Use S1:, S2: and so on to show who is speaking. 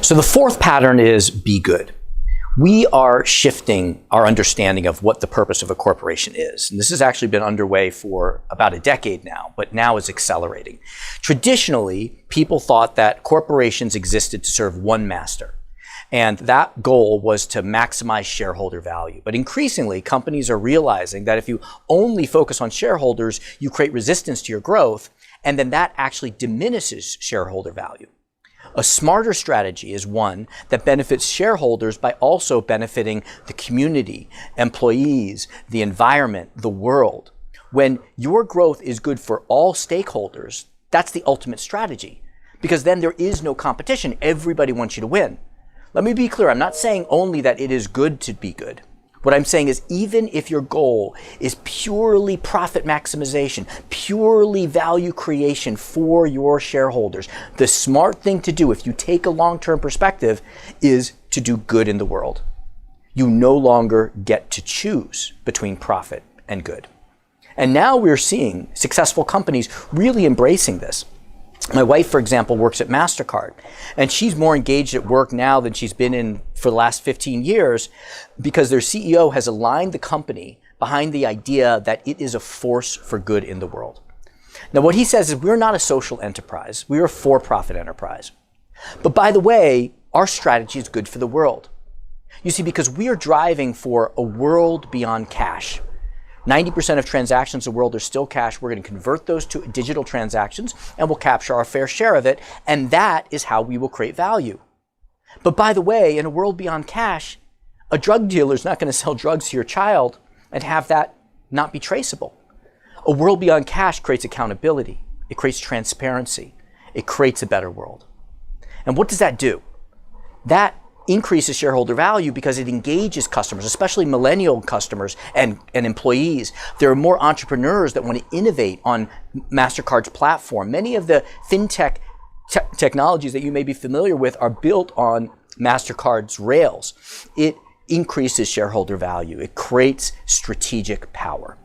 S1: So the fourth pattern is be good. We are shifting our understanding of what the purpose of a corporation is. And this has actually been underway for about a decade now, but now is accelerating. Traditionally, people thought that corporations existed to serve one master. And that goal was to maximize shareholder value. But increasingly, companies are realizing that if you only focus on shareholders, you create resistance to your growth, and then that actually diminishes shareholder value. A smarter strategy is one that benefits shareholders by also benefiting the community, employees, the environment, the world. When your growth is good for all stakeholders, that's the ultimate strategy, because then there is no competition. Everybody wants you to win. Let me be clear. I'm not saying only that it is good to be good. What I'm saying is even if your goal is purely profit maximization, purely value creation for your shareholders, the smart thing to do if you take a long-term perspective is to do good in the world. You no longer get to choose between profit and good. And now we're seeing successful companies really embracing this. My wife, for example, works at MasterCard, and she's more engaged at work now than she's been in for the last 15 years because their CEO has aligned the company behind the idea that it is a force for good in the world. Now, what he says is we're not a social enterprise. We're a for-profit enterprise. But by the way, our strategy is good for the world. You see, because we are driving for a world beyond cash. 90% of transactions in the world are still cash. We're going to convert those to digital transactions and we'll capture our fair share of it. And that is how we will create value. But by the way, in a world beyond cash, a drug dealer is not going to sell drugs to your child and have that not be traceable. A world beyond cash creates accountability. It creates transparency. It creates a better world. And what does that do? That increases shareholder value because it engages customers, especially millennial customers and employees. There are more entrepreneurs that want to innovate on MasterCard's platform. Many of the fintech technologies that you may be familiar with are built on MasterCard's rails. It increases shareholder value. It creates strategic power.